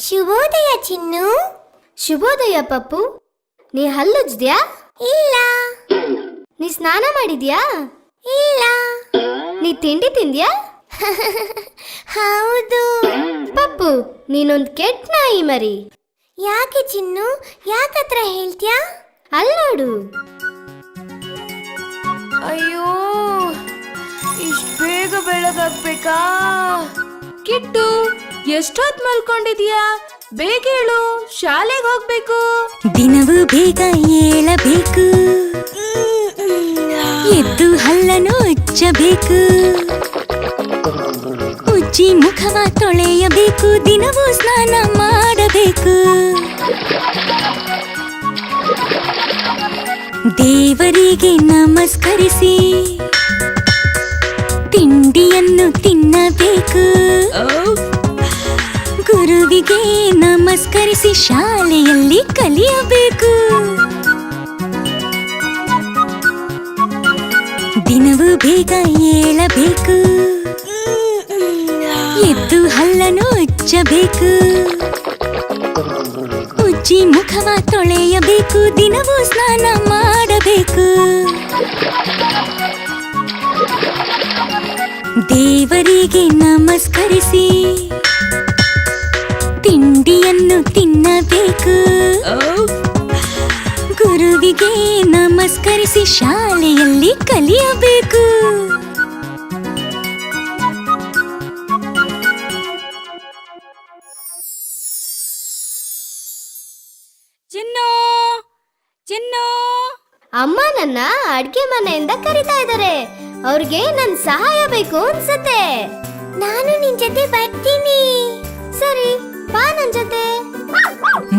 ಶುಭೋದಯ ಚಿನ್ನು. ಶುಭೋದಯ ಪಪ್ಪು. ನೀ ಹಲ್ಲುಜ್ದ್ಯಾ? ಇಲ್ಲ. ನೀ ಸ್ನಾನ ಮಾಡಿದ್ಯಾ? ಇಲ್ಲ. ನೀ ತಿಂಡಿ ತಿಂದ್ಯಾ? ಹೌದು. ಪಪ್ಪು, ನೀನೊಂದ್ ಕೆಟ್ಟ ನಾಯಿ ಮರಿ. ಯಾಕೆ ಚಿನ್ನು, ಯಾಕತ್ರ ಹೇಳ್ತ್ಯಾ? ಅಲ್ಲೋಡು. ಅಯ್ಯೋ, ಇಷ್ಟು ಬೇಗ ಬೆಳಗಾಗ್ಬೇಕಾ? ಕಿಟ್ಟು, ಎಷ್ಟೊತ್ ಮಲ್ಕೊಂಡಿದ್ಯಾ? ಬೇಗ ಹೇಳು, ಶಾಲೆಗೆ ಹೋಗ್ಬೇಕು. ದಿನವೂ ಬೇಗ ಏಳಬೇಕು, ಎದ್ದು ಹಲ್ಲನ್ನು ಉಜ್ಜಬೇಕು, ಉಜ್ಜಿ ಮುಖವ ತೊಳೆಯಬೇಕು, ದಿನವೂ ಸ್ನಾನ ಮಾಡಬೇಕು. ದೇವರಿಗೆ ನಮಸ್ಕರಿಸಿ ತಿಂಡಿಯನ್ನು ತಿನ್ನಬೇಕು, ಗುರುವಿಗೆ ನಮಸ್ಕರಿಸಿ ಶಾಲೆಯಲ್ಲಿ ಕಲಿಯಬೇಕು. ದಿನವೂ ಬೇಗ ಏಳಬೇಕು, ಎದ್ದು ಹಲ್ಲನ್ನು ಉಜ್ಜಬೇಕು, ಉಜ್ಜಿ ಮುಖವ ತೊಳೆಯಬೇಕು, ದಿನವೂ ಸ್ನಾನ ಮಾಡಬೇಕು. ದೇವರಿಗೆ ನಮಸ್ಕರಿಸಿ ತಿಂಡಿಯನ್ನು ತಿನ್ನಬೇಕು, ಗುರುವಿಗೆ ನಮಸ್ಕರಿಸಿ ಶಾಲೆಯಲ್ಲಿ ಕಲಿಯಬೇಕು. ಚಿನ್ನು, ಚಿನ್ನು. ಅಮ್ಮ ನನ್ನ ಅಡ್ಗೆ ಮನೆಯಿಂದ ಕರಿತಾ ಇದ್ದಾರೆ. ಅವ್ರಿಗೆ ನನ್ ಸಹಾಯ ಬೇಕು ಅನ್ಸತ್ತೆ. ನಾನು ನಿನ್ ಜೊತೆ ಬರ್ತೀನಿ. ಸರಿ, ಬಾ ನನ್ ಜೊತೆ.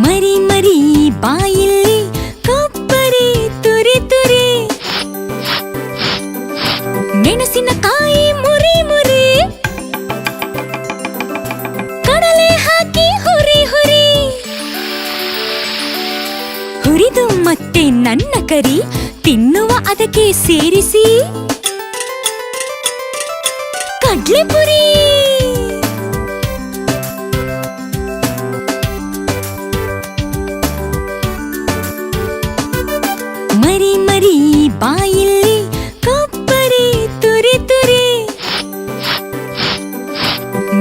ಮರಿ ಮರಿ ಬಾಯಿಲ್ಲಿ ಕೊಬ್ಬರಿ ತುರಿ ತುರಿ, ಮೆಣಸಿನಕಾಯಿ ಮುರಿ ಮುರಿ, ಕಡಲೆ ಹಾಕಿ ಹುರಿ ಹುರಿ, ಹುರಿದು ಮತ್ತೆ ನನ್ನ ಕರಿ ತಿನ್ನುವ ಅದಕ್ಕೆ ಸೇರಿಸಿ, ಕಡ್ಲೆ ಪುರಿ. ಮರಿ ಮರಿ ಬಾಯಿಲ್ಲಿ ಕೊಬ್ಬರಿ ತುರಿ ತುರಿ,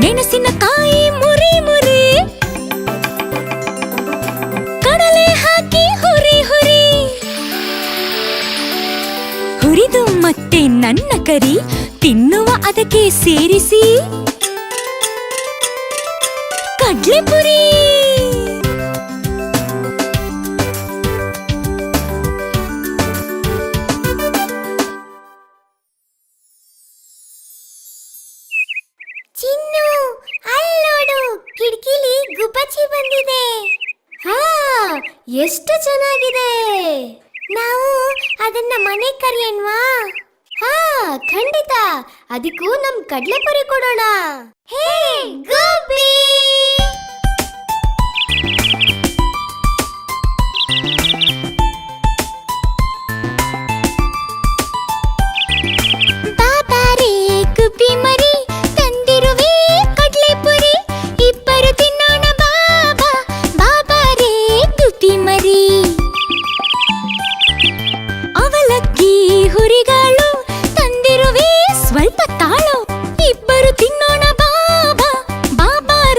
ಮೆಣಸಿನಕಾಯಿ ಮುರಿ ಮುರಿ, ಕಡಲೆ ಹಾಕಿ ಹುರಿ ಹುರಿ, ಹುರಿದು ಮತ್ತೆ ನನ್ನ ಕರಿ ತಿನ್ನುವ ಅದಕ್ಕೆ ಸೇರಿಸಿ, ಕಡ್ಲೆ ಪುರಿ. ಚಿನ್ನು, ಅಲ್ಲೋಡು, ಕಿಟಕಿಲಿ ಗುಬ್ಬಚ್ಚಿ ಬಂದಿದೆ. ಹಾ, ಎಷ್ಟು ಚೆನ್ನಾಗಿದೆ. ನಾವು ಅದನ್ನ ಮನೆ ಕರಿಯನ್ವಾ? ಹಾ, ಖಂಡಿತ. ಅದಕ್ಕೂ ನಮ್ ಕಡ್ಲೆಪುರಿ ಕೊಡೋಣ. ಹೇ ಗುಬ್ಬಿ, ಬಾಬಾರೇ ಗುಬ್ಬಿ ಮರಿ, ತಂದಿರುವೆ ಕಡ್ಲೆ ಪುರಿ, ಇಬ್ಬರು ತಿನ್ನೋಣ ಬಾಬಾ. ಬಾಬಾರೇ ಗುಬ್ಬಿ ಮರಿ, ಅವಲಕ್ಕಿ ಹುರಿಗಾಳು ತಂದಿರುವೆ ಸ್ವಲ್ಪ ತಾಳು, ಇಬ್ಬರು ತಿನ್ನೋಣ ಬಾಬಾ. ಬಾಬಾರೇ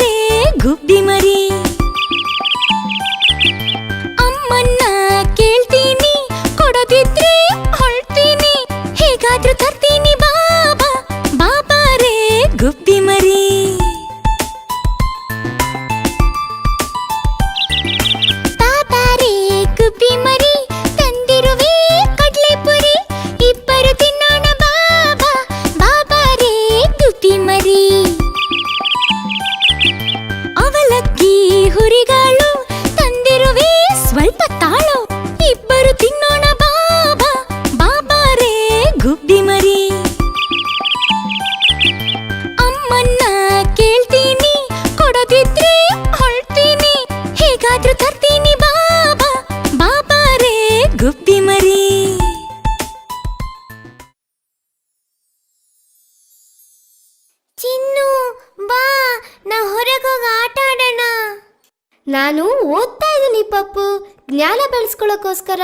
ಜ್ಞಾನ ಬೆಳೆಸ್ಕೊಳ್ಳೋಕೋಸ್ಕರ.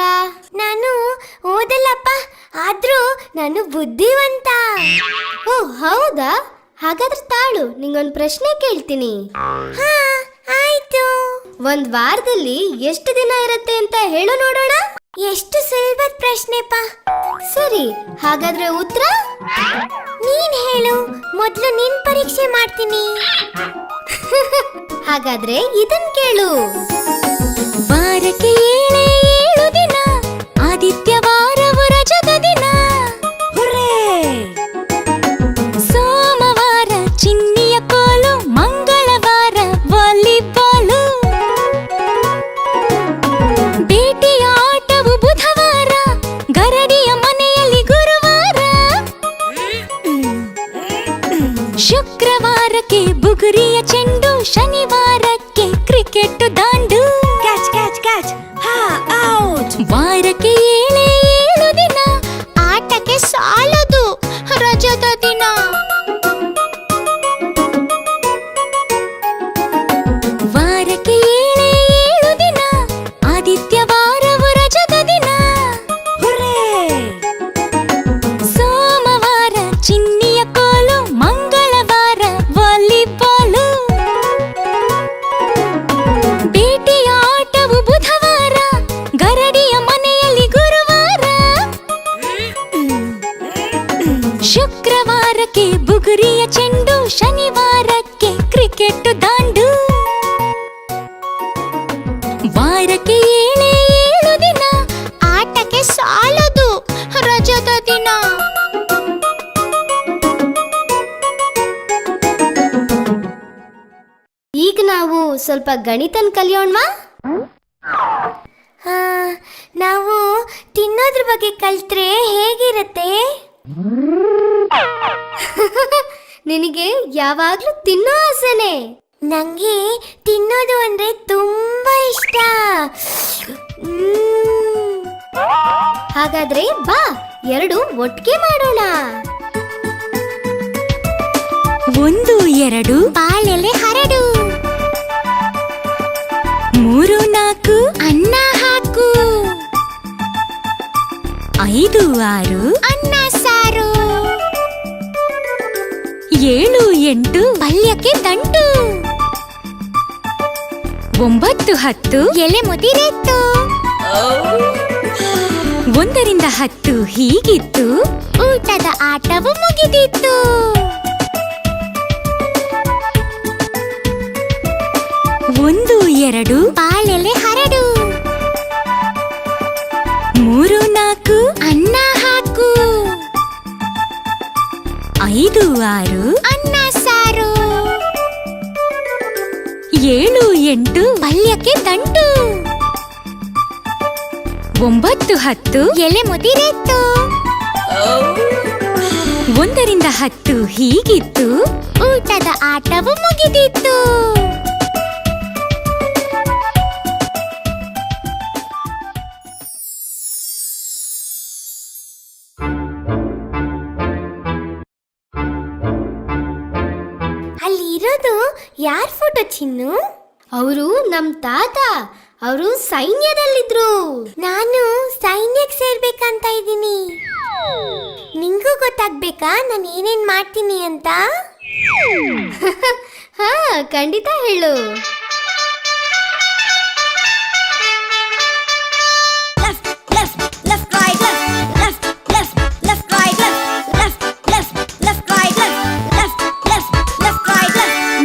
ನಾನು ಓದಲ್ಲಪ್ಪ, ಆದ್ರೂ ನಾನು ಬುದ್ಧಿವಂತ. ಓ ಹೌದಾ? ಹಾಗಾದ್ರೆ ತಾಳು, ನಿಂಗೊಂದು ಪ್ರಶ್ನೆ ಕೇಳ್ತೀನಿ. ಹಾ ಆಯ್ತು. ಒಂದ್ ವಾರದಲ್ಲಿ ಎಷ್ಟು ದಿನ ಇರುತ್ತೆ ಅಂತ ಹೇಳು ನೋಡೋಣ. ಎಷ್ಟು ಸುಲಭದ ಪ್ರಶ್ನೆಪ್ಪ. ಸರಿ, ಹಾಗಾದ್ರೆ ಉತ್ತರ ನೀನ್ ಹೇಳು, ಮೊದ್ಲು ನಿನ್ ಪರೀಕ್ಷೆ ಮಾಡ್ತೀನಿ. ಹಾಗಾದ್ರೆ ಇದನ್ ಕೇಳು. ವಾರಕ್ಕೆ 7 ದಿನ, ಆದಿತ್ಯವಾರವು ರಜದ ದಿನ. ಸೋಮವಾರ ಚಿನ್ನಿಯ ಕೋಲು, ಮಂಗಳವಾರ ವಾಲಿಬಾಲು. ಬೇಟೆಯ ಆಟವು ಬುಧವಾರ, ಗರಡಿಯ ಮನೆಯಲ್ಲಿ ಗುರುವಾರ. ಶುಕ್ರವಾರಕ್ಕೆ ಬುಗುರಿಯ ಚೆಂಡು, ಶನಿವಾರಕ್ಕೆ ಕ್ರಿಕೆಟ್ ದಾಂಡು. ಕ್ಯಾಚ್ ಕ್ಯಾಚ್ ಕ್ಯಾಚ್, ಹಾ ಔಟ್. ವಾರಕ್ಕೆ 7 ದಿನ, ಆಟಕ್ಕೆ ಸಾಲದು ರಜದ ದಿನ. ವಾರಕ್ಕೆ 7 ದಿನ, ಆದಿತ್ಯವಾರವು ರಜದ ದಿನ. ಸೋಮವಾರ ಚಿನ್ನಿಯ ಕೋಲು, ಮಂಗಳವಾರ ವಾಲಿಬಾಲು. ಬೇಟೆಯ ಆಟವು ಬುಧವಾರ, ಗರಡಿಯ ಮನೆಯಲ್ಲಿ ಗುರುವಾರ. ಶುಕ್ರವಾರಕ್ಕೆ ಬುಗುರಿಯ ಚೆಂಡು, ಶನಿವಾರಕ್ಕೆ ಕ್ರಿಕೆಟ್ ದಾಂಡು. ವಾರಕ್ಕೆ 7 ದಿನ, ಆಟಕ್ಕೆ ಸಾಲದು ರಜದ ದಿನ. ಈಗ ನಾವು ಸ್ವಲ್ಪ ಗಣಿತನ್ ಕಲಿಯೋಣ್ವಾ? ಹಾ, ನಾವು ತಿನ್ನೋದ್ರ ಬಗ್ಗೆ ಕಲ್ತ್ರೆ ಹೇಗಿರುತ್ತೆ? ನಿನಗೆ ಯಾವಾಗ್ಲೂ ತಿನ್ನೋ ಆಸೆನೆ. ನಂಗೆ ತಿನ್ನೋದು ಅಂದ್ರೆ ತುಂಬಾ ಇಷ್ಟ. ಹಾಗಾದ್ರೆ ಬಾ, ಎರಡು ಒಟ್ಟಿಗೆ ಮಾಡೋಣ. 1 2 ಬಾಳೆಲೆ ಹರಡು. 3 4 ಅನ್ನ ಹಾಕು. 5 6 ಅನ್ನ ಸಾರು. 7 8 ಪಲ್ಯಕ್ಕೆ ದಂಟು. 9 10 ಎಲೆ ಮುದಿರೆತ್ತು. 1 ರಿಂದ 10 ಹೀಗಿತ್ತು, ಊಟದ ಆಟವು ಮುಗಿದಿತ್ತು. 1 2 ಬಾಳೆಲೆ ಹರಡು. 3 4 ಅನ್ನ ಹಾಕು. 5 6 ಅನ್ನ ಸಾರು. 7 8 ಪಲ್ಯಕ್ಕೆ ದಂಟು. 9 10 ಎಲೆ ಮುದಿರೆತ್ತು. 1 ರಿಂದ 10 ಹೀಗಿತ್ತು, ಊಟದ ಆಟವು ಮುಗಿದಿತ್ತು. ಅಲ್ಲಿರೋದು ಯಾರ್ ಫೋಟೋ ಚಿನ್ನು? ಅವರು ನಮ್ ತಾತ. ಅವರು ಸೈನ್ಯದಲ್ಲಿದ್ರು. ನಾನು ಸೈನ್ಯಕ್ಕೆ ಸೇರ್ಬೇಕಂತ ಇದ್ದೀನಿ. ನಿಂಗೂ ಗೊತ್ತಾಗ್ಬೇಕಾ ನಾನು ಏನೇನ್ ಮಾಡ್ತೀನಿ ಅಂತ? ಹಾ, ಖಂಡಿತ ಹೇಳು.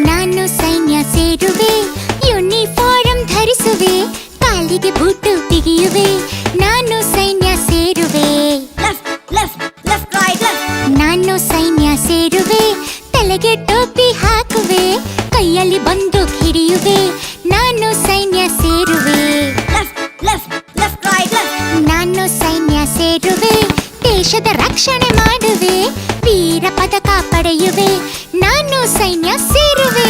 ನಾನು ಸೈನ್ಯ ಸೇರುವೆ, ಯೂನಿಫಾರ್ಮ್ ಧರಿಸುವೆ, ಕಾಲಿಗೆ ಬೂಟು ಬಿಗಿಯುವೆ. ನಾನು ಸೈನ್ಯ ಸೇರುವೆ. ನಾನು ಸೈನ್ಯ ಸೇರುವೆ, ತಲೆಗೆ ಟೋಪಿ ಹಾಕುವೆ, ಕೈಯಲ್ಲಿ ಬಂದೂಕ್ ಹಿಡಿಯುವೆ. ನಾನು ಸೈನ್ಯ ಸೇರುವೆ. ನಾನು ಸೈನ್ಯ ಸೇರುವೆ, ದೇಶದ ರಕ್ಷಣೆ ಮಾಡುವೆ, ವೀರ ಪದಕ ಪಡೆಯುವೆ. ನಾನು ಸೈನ್ಯ ಸೇರುವೆ.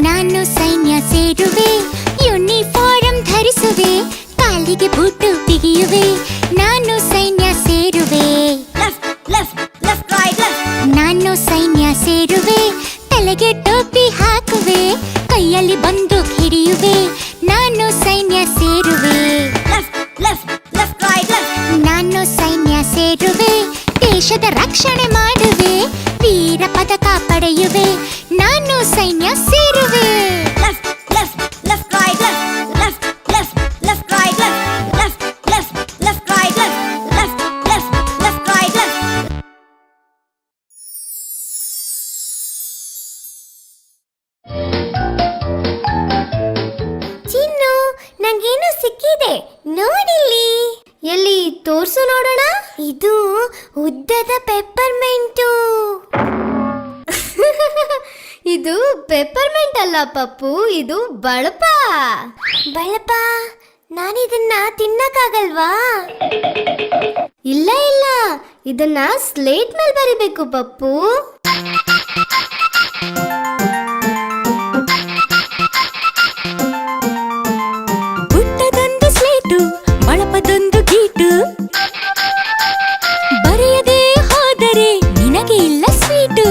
ನಾನು ಸೈನ್ಯ ಸೇರುವೆ, ಯೂನಿಫಾರ್ಮ್ ಧರಿಸುವೆ, ಕಾಲಿಗೆ ಬೂಟು ಬಿಗಿಯುವೆ. ನಾನು ಸೈನ್ಯ ಸೇರುವೆ. ಟೋಪಿ ಹಾಕುವೆ, ಕೈಯಲ್ಲಿ ಬಂದೂಕ್ ಹಿಡಿಯುವೆ, ನಾನು ಸೈನ್ಯ ಸೇರುವೆ. ನಾನು ಸೈನ್ಯ ಸೇರುವೆ, ದೇಶದ ರಕ್ಷಣೆ ಮಾಡುವೆ, ವೀರ ಪದಕ ಪಡೆಯುವೆ, ನಾನು ಸೈನ್ಯ ಸೇರುವೆ. ಚಿನ್ನು, ನಂಗೇನು ಸಿಕ್ಕಿದೆ ನೋಡಿಲ್ಲಿ. ಎಲ್ಲಿ ತೋರ್ಸು ನೋಡೋಣ. ಇದು ಉದ್ದದ ಪೆಪ್ಪರ್ಮೆಂಟು. ಇದು ಪೆಪ್ಪರ್ಮೆಂಟ್ ಅಲ್ಲ ಪಪ್ಪು, ಇದು ಬಳಪ. ಬಳಪ, ನಾನಿದನ್ನ ತಿನ್ನಕ್ಕಾಗಲ್ವಾ? ಇಲ್ಲ ಇಲ್ಲ, ಇದನ್ನ ಸ್ಲೇಟ್ ಮೇಲೆ ಬರಿಬೇಕು ಪಪ್ಪು. ಪುಟ್ಟದೊಂದು ಸ್ಲೇಟು, ಬಳಪದೊಂದು ಗೀಟು, ಬರೆಯದೆ ಹೋದರೆ ನಿನಗೆ ಇಲ್ಲ ಸ್ವೀಟು.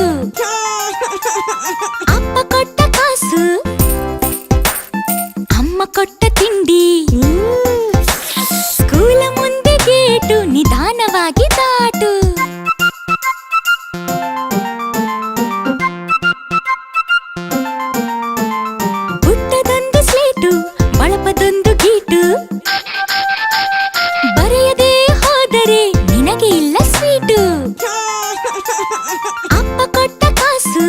ಅಪ್ಪ ಕೊಟ್ಟ ಕಾಸು, ಅಮ್ಮ ಕೊಟ್ಟ ತಿಂಡಿ, ಸ್ಕೂಲ ಮುಂದೆ ಗೇಟು, ನಿಧಾನವಾಗಿ ದಾಟು. ಪುಟ್ಟದೊಂದು ಸ್ಲೇಟು, ಬಳಪದೊಂದು ಗೀಟು, ಬರೆಯದೆ ಹೋದರೆ ನಿನಗೆ ಇಲ್ಲ ಸ್ವೀಟು. ಅಪ್ಪ ಕೊಟ್ಟ ಕಾಸು,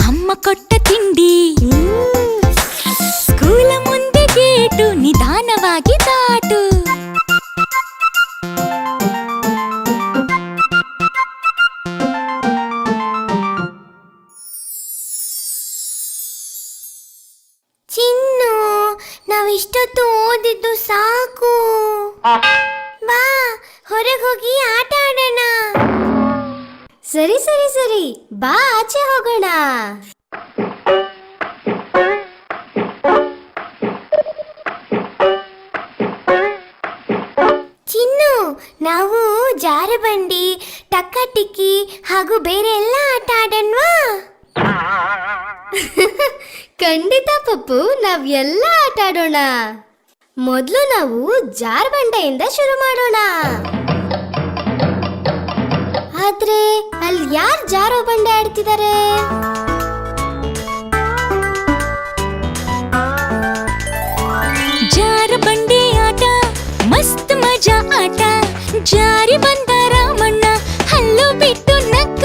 ಅಮ್ಮ ಕೊಟ್ಟ ತಿಂಡಿ, ಸ್ಕೂಲ ಮುಂದೆ ಗೇಟು, ನಿಧಾನವಾಗಿ ದಾಟು. ಚಿನ್ನು, ನಾವಿಷ್ಟೊತ್ತು ಓದಿದ್ದು ಸಾಕು. ಬಾ, ಹೊರಗೆ ಹೋಗಿ ಆಟ ಆಡೋಣ. ಸರಿ ಸರಿ ಸರಿ, ಬಾ ಆಚೆ ಹೋಗೋಣ. ಚಿನ್ನು, ನಾವು ಜಾರಬಂಡಿ, ಟಕ್ಕಟಿಕ್ಕಿ ಹಾಗೂ ಬೇರೆ ಎಲ್ಲ ಆಟ ಆಡೋಣವಾ? ಖಂಡಿತ ಪಪ್ಪು, ನಾವ್ ಎಲ್ಲ ಆಟ ಆಡೋಣ. ಮೊದಲು ನಾವು ಜಾರ್ಬಂಡೆಯಿಂದ ಶುರು ಮಾಡೋಣ. ಆದ್ರೆ ಅಲ್ಲಿ ಯಾರು ಜಾರೋ ಬಂಡೆ ಆಡ್ತಿದ್ದಾರೆ? ಜಾರಬಂಡಿ ಆಟ ಮಸ್ತ್ ಮಜಾ ಆಟ, ಜಾರಿ ಬಂದ ರಾಮಣ್ಣ ಹಲ್ಲು ಬಿಟ್ಟು ನಕ್ಕ.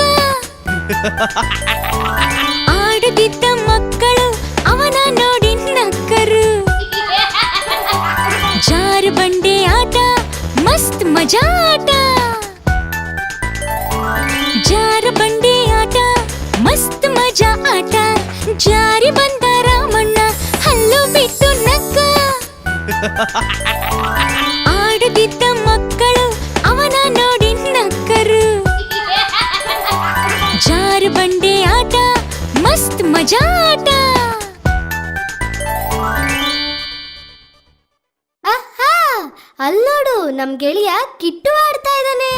ಆಡುತ್ತಿದ್ದ ಮಕ್ಕಳು ಅವನ ನೋಡಿ ನಕ್ಕರು. ಜಾರಬಂಡಿ ಆಟ ಮಸ್ತ್ ಮಜಾ ಆಟ, ಜಾರಬಂಡಿ ಆಟ ಮಸ್ತ್ ಮಜಾ ಆಟ, ಜಾರಿ ಬಂದ ರಾಮಣ್ಣ ಹಲ್ಲು ಬಿಟ್ಟು ನಕ್ಕ. ಆಡುತ್ತಿದ್ದ ಮಕ್ಕಳು ಅವನ ನೋಡಿ ನಕ್ಕರು. ಜಾರಬಂಡಿ ಆಟ ಮಸ್ತ್ ಮಜಾ ಆಟ. ಆಹಾ, ಅಲ್ಲೋಡು, ನಮ್ ಗೆಳೆಯ ಕಿಟ್ಟು ಆಡ್ತಾ ಇದ್ದಾನೆ.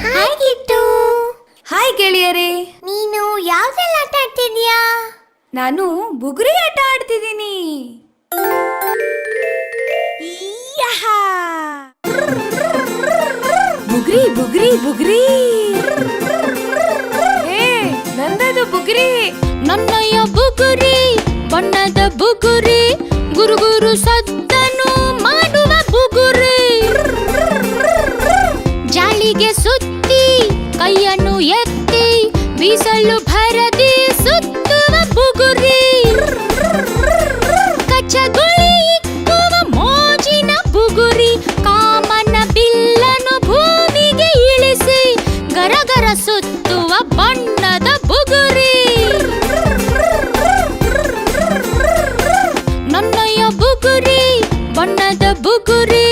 ಹಾಯ್ ಕಿಟ್ಟು. ಹಾಯ್ ಗೆಳೆಯರೇ, ನೀನು ಯಾವ್ದ್ರಲ್ಲಿ ಆಟ ಆಡ್ತಿದ್ಯಾ? ನಾನು ಬುಗುರಿ ಆಟ ಆಡ್ತಿದ್ದೀನಿ. ಬುಗ್ರಿ ಬುಗ್ರಿ ಬುಗ್ರಿ, ಹೇ ನಂದದು ಬುಗ್ರಿ. ನನ್ನಯ್ಯ ಬುಗುರಿ, ಬಣ್ಣದ ಬುಗುರಿ, ಗುರು ಗುರು ಸದ್ದನು ಮಾಡುವ ಬುಗುರಿ. ಜಾಲಿಗೆ ಸುತ್ತಿ ಕೈಯನ್ನು ಎತ್ತಿ ಬೀಸಲು ಭರದಿ ಸುತ್ತುವ ಬುಗುರಿ. ಕಚ್ಚಗುಳಿ ಇಕ್ಕುವ ಮೋಜಿನ ಬುಗುರಿ, ಕಾಮನ ಬಿಲ್ಲನು ಭೂಮಿಗೆ ಇಳಿಸಿ ಗರಗರ ಸುತ್ತುವ ಬಣ್ಣದ ಬುಗುರಿ. ನನ್ನಯ್ಯ ಬುಗುರಿ, ಬಣ್ಣದ ಬುಗುರಿ,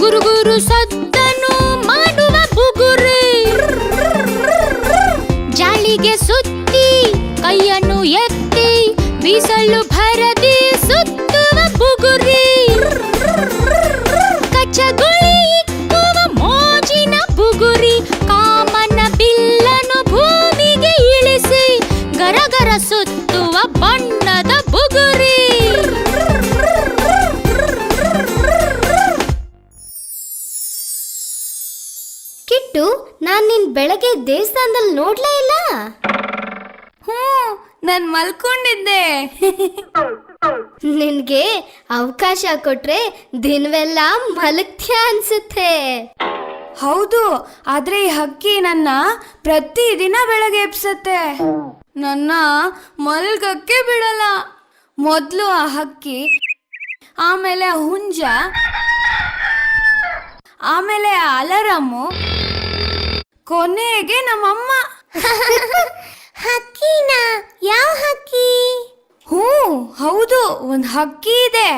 ಗುರು ಗುರು ಸದ್ದನು ಮಾಡುವ ಬುಗುರಿ. ಜಾಲಿಗೆ ಸುತ್ತಿ ಕೈಯನ್ನು ಎತ್ತಿ ಬೀಸಲು ಭರದಿ ಸುತ್ತುವ ಬುಗುರಿ. ಕಚ್ಚಗುಳಿ ಇಕ್ಕುವ ಮೋಜಿನ ಬುಗುರಿ, ಕಾಮನ ಬಿಲ್ಲ ದೇವಸ್ಥಾನದಲ್ಲಿ ನೋಡ್ಲೇ ಇಲ್ಲ? ನಾನ್ ಮಲ್ಕೊಂಡಿದ್ದೆ. ನಿನ್ಗೆ ಅವಕಾಶ ಕೊಟ್ರೆ ದಿನವೆಲ್ಲ ಮಲಗ್ತ್ಯಾ ಅನ್ಸುತ್ತೆ. ಹೌದು, ಆದ್ರೆ ಈ ಹಕ್ಕಿ ನನ್ನ ಪ್ರತಿದಿನ ಬೆಳಗ್ಗೆ ಎಬ್ಸತ್ತೆ. ನನ್ನ ಮಲ್ಗಕ್ಕೆ ಬಿಡಲ್ಲ. ಮೊದ್ಲು ಆ ಹಕ್ಕಿ, ಆಮೇಲೆ ಆ ಹುಂಜ, ಆಮೇಲೆ ಆ ಅಲಾರಾಮು, ಕೊನೆಗೆ ನಮ್ಮಮ್ಮ. ಹಕ್ಕಿನ? ಯಾವ ಹಕ್ಕಿ? ಹೌದು, ಒಂದು ಹಕ್ಕಿ ಇದೆ.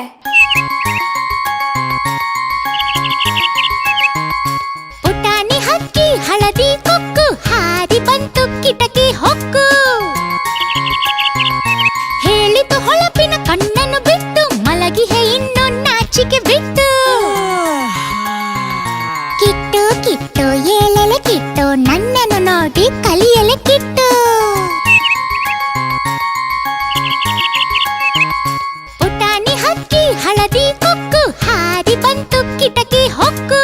ಪುಟಾಣಿ ಹಕ್ಕಿ ಹಳದಿ ಕೊಕ್ಕು ಹಾರಿ ಬಂತು ಕಿಟಕಿ ಹೊಕ್ಕು. ಹೇಳಿತು ಹೊಳಪಿನ ಕಣ್ಣನ್ನು ಬಿಟ್ಟು ಮಲಗಿಹೆ ಇನ್ನು ನಾಚಿಕೆ ಬಿಟ್ಟು. ಕಿಟ್ಟು ಕಿಟ್ಟು ಏಳೆಲೆ ಕಿಟ್ಟು ನನ್ನನ್ನು ನೋಡಿ ಕಲಿಯಲೆ ಕಿಟ್ಟು. ಪುಟಾಣಿ ಹಕ್ಕಿ ಹಳದಿ ಕೊಕ್ಕು ಹಾರಿ ಬಂತು ಕಿಟಕಿ ಹೊಕ್ಕು.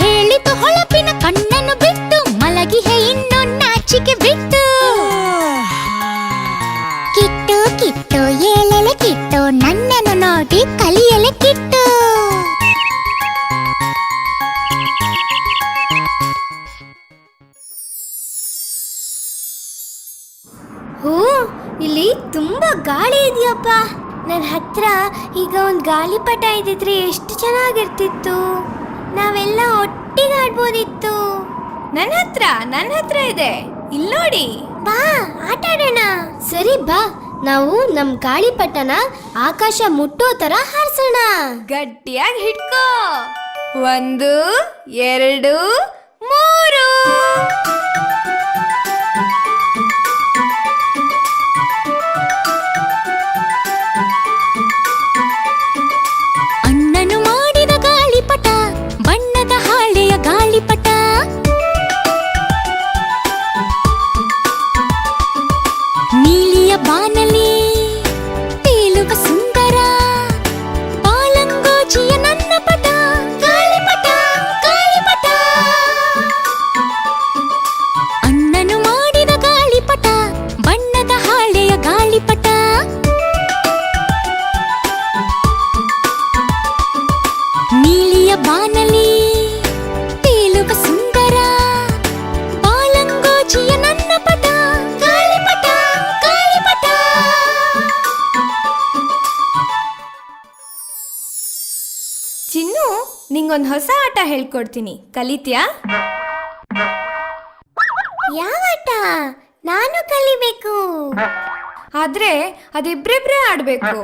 ಹೇಳಿತು ಹೊಳಪಿನ ಕಣ್ಣನ್ನು ಬಿಟ್ಟು ಮಲಗಿಹೆ ಇನ್ನು ನಾಚಿಕೆ ಬಿಟ್ಟು. ಕಿಟ್ಟು ಕಿಟ್ಟು ಏಳೆಲೆ ಕಿಟ್ಟು ನನ್ನನ್ನು ನೋಡಿ ಕಲಿಯಲೆ ಕಿಟ್ಟು. ಇಲ್ಲಿ ತುಂಬಾ ಗಾಳಿ ಇದೆಯಪ್ಪ. ನನ್ನ ಹತ್ರ ಈಗ ಒಂದು ಗಾಳಿಪಟ ಇದ್ದಿದ್ರೆ ಎಷ್ಟು ಚೆನ್ನಾಗಿರ್ತಿತ್ತು. ನಾವೆಲ್ಲ ಒಟ್ಟಿಗೆ ಆಡ್ಬೋದಿತ್ತು. ನನ್ನ ಹತ್ರ ಇದೆ, ಇಲ್ಲಿ ನೋಡಿ. ಬಾ, ಆಟ ಆಡೋಣ. ಸರಿ ಬಾ, ನಾವು ನಮ್ ಗಾಳಿಪಟನ ಆಕಾಶ ಮುಟ್ಟೋ ತರ ಹಾರಿಸೋಣ. ಗಟ್ಟಿಯಾಗಿ ಹಿಡ್ಕೋ. 1 2 3. ಅಣ್ಣನು ಮಾಡಿದ ಗಾಳಿಪಟ ಬಣ್ಣದ ಹಾಳೆಯ ಗಾಳಿಪಟ. ನೀಲಿಯ ಬಾನಲಿ ತೇಲುವ ಸುಂದರ ಬಾಲಂಗೋಜಿಯ ನನ್ನ ಪಟ. ಗಾಳಿಪಟ ಗಾಳಿಪಟ. ಅಣ್ಣನು ಮಾಡಿದ ಗಾಳಿಪಟ ಬಣ್ಣದ ಹಾಳೆಯ ಗಾಳಿಪಟ. ನೀಲಿಯ ಬಾನಲಿ ತೇಲುವ ಸುಂದರ ಬಾಲಂಗೋಜಿಯ ನನ್ನ ಪಟ. ಗಾಳಿಪಟ ಗಾಳಿಪಟ. ಚಿನ್ನು, ನಿಂಗೊಂದು ಹೊಸ ಆಟ ಹೇಳ್ಕೊಡ್ತೀನಿ, ಕಲಿತ್ಯಾ? ಯಾವ ಆಟ? ನಾನು ಕಲಿಬೇಕು. ಆದ್ರೆ ಅದಿಬ್ರಿಬ್ರೇ ಆಡ್ಬೇಕು.